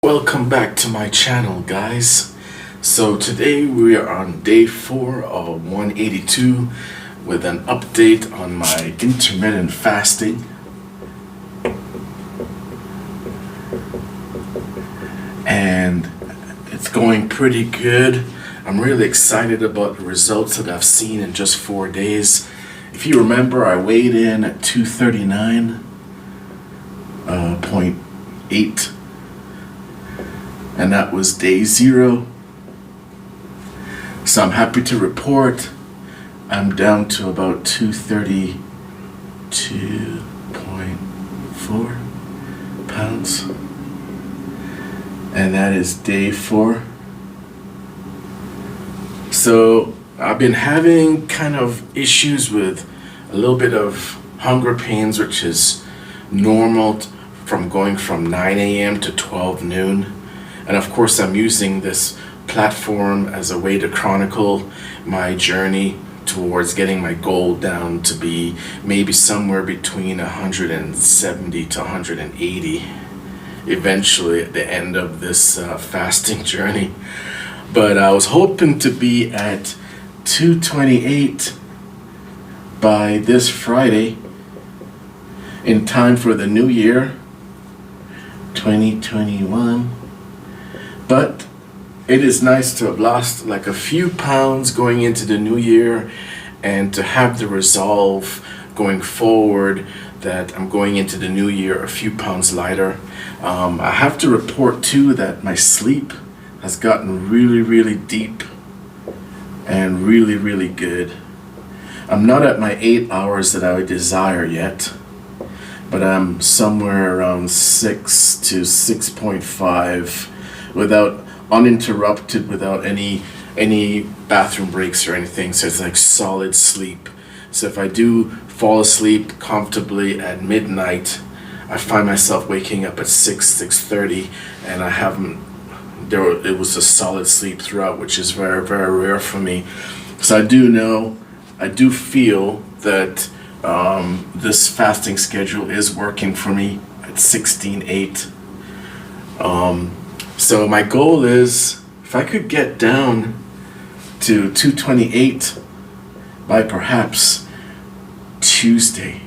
Welcome back to my channel, guys. So today we are on day 4 of 182 with an update on my intermittent fasting. And it's going pretty good. I'm really excited about the results that I've seen in just 4 days. If you remember, I weighed in at 239.8, and that was day 0. So I'm happy to report I'm down to about 232.4 pounds, and that is day 4. So I've been having kind of issues with a little bit of hunger pains, which is normal from going from 9 a.m. to 12 noon. And of course, I'm using this platform as a way to chronicle my journey towards getting my goal down to be maybe somewhere between 170 to 180 eventually at the end of this fasting journey. But I was hoping to be at 228 by this Friday in time for the new year 2021. But it is nice to have lost like a few pounds going into the new year and to have the resolve going forward that I'm going into the new year a few pounds lighter. I have to report too that my sleep has gotten really deep and really good. I'm not at my 8 hours that I would desire yet, but I'm somewhere around 6 to 6.5 without uninterrupted, without any bathroom breaks or anything. So it's like solid sleep. So if I do fall asleep comfortably at midnight, I find myself waking up at 6:30, and I haven't. It was a solid sleep throughout, which is very rare for me. So I do feel that this fasting schedule is working for me at 16:8. So my goal is, if I could get down to 228 by perhaps Tuesday,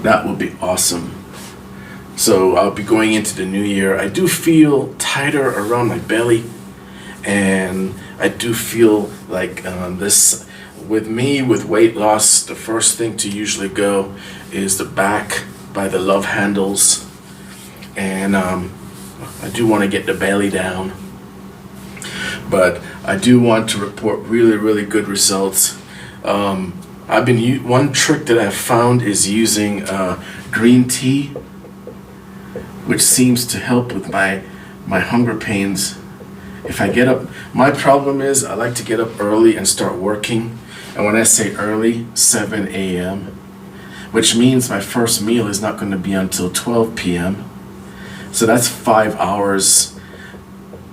that would be awesome. So I'll be going into the new year. I do feel tighter around my belly, and I do feel like this, with me, with weight loss, the first thing to usually go is the back by the love handles. And I do want to get the belly down, but I do want to report really good results. One trick that I've found is using green tea, which seems to help with my hunger pains. If I get up, my problem is I like to get up early and start working, and when I say early, 7 a.m., which means my first meal is not going to be until 12 p.m. So that's 5 hours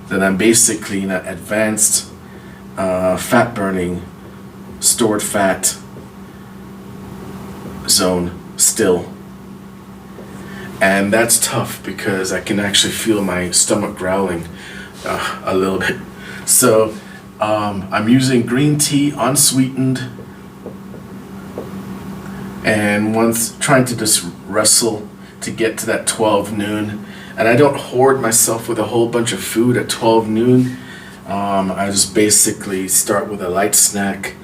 that I'm basically in an advanced fat burning, stored fat zone still. And that's tough because I can actually feel my stomach growling a little bit. So I'm using green tea unsweetened, and trying to just wrestle to get to that 12 noon. And I don't hoard myself with a whole bunch of food at 12 noon. I just basically start with a light snack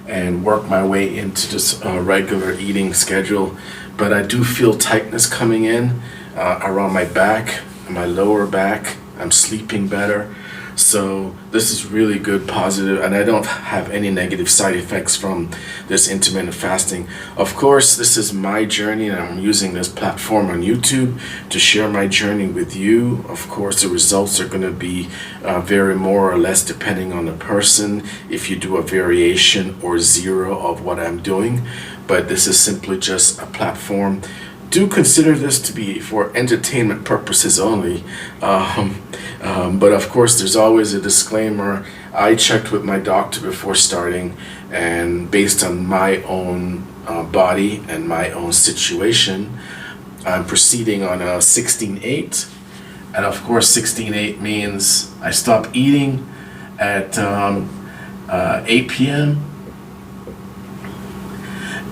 and work my way into just a regular eating schedule. But I do feel tightness coming in around my back, my lower back. I'm sleeping better. So this is really good, positive, and I don't have any negative side effects from this intermittent fasting. Of course, this is my journey, and I'm using this platform on YouTube to share my journey with you. Of course, the results are going to be very more or less depending on the person, if you do a variation or 0 of what I'm doing. But this is simply just a platform. Do consider this to be for entertainment purposes only. But of course, there's always a disclaimer. I checked with my doctor before starting, and based on my own body and my own situation, I'm proceeding on a 16-8. And of course, 16-8 means I stop eating at 8 p.m.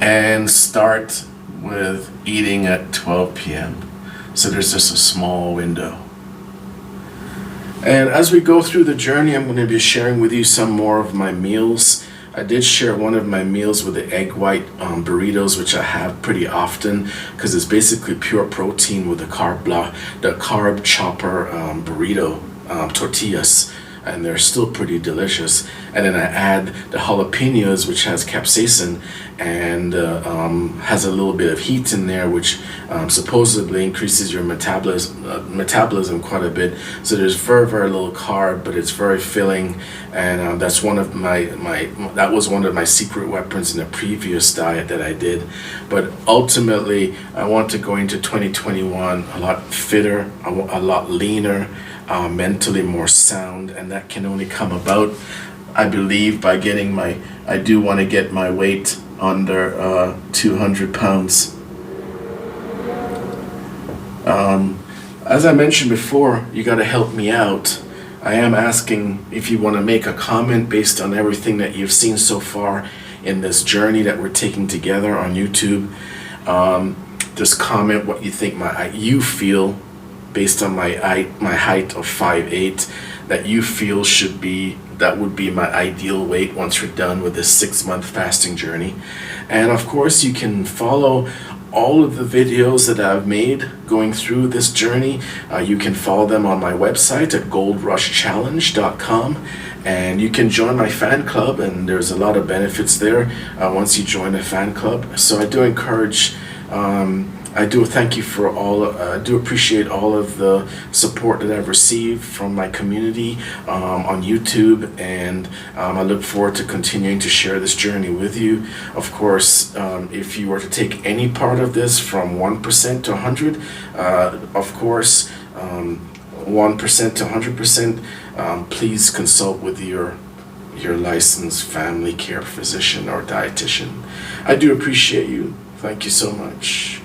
and start with eating at 12 p.m. So there's just a small window. And as we go through the journey, I'm going to be sharing with you some more of my meals. I did share one of my meals with the egg white burritos, which I have pretty often because it's basically pure protein with the carb chopper burrito tortillas, and they're still pretty delicious. And then I add the jalapenos, which has capsaicin and has a little bit of heat in there, which supposedly increases your metabolism quite a bit. So there's very little carb, but it's very filling, and that's one of that was one of my secret weapons in the previous diet that I did. But ultimately, I want to go into 2021 a lot fitter, a lot leaner, mentally more sound, and that can only come about, I believe, by getting I do want to get my weight under 200 pounds. As I mentioned before, you got to help me out. I am asking if you want to make a comment based on everything that you've seen so far in this journey that we're taking together on YouTube. Just comment what you think you feel based on my height of 5'8", that you feel that would be my ideal weight once we're done with this 6-month fasting journey. And of course, you can follow all of the videos that I've made going through this journey. You can follow them on my website at goldrushchallenge.com, and you can join my fan club, and there's a lot of benefits there once you join the fan club. So I do encourage I do thank you for I do appreciate all of the support that I've received from my community on YouTube, and I look forward to continuing to share this journey with you. Of course, if you were to take any part of this from 1% to 100, of course, 1% to 100%, please consult with your licensed family care physician or dietitian. I do appreciate you. Thank you so much.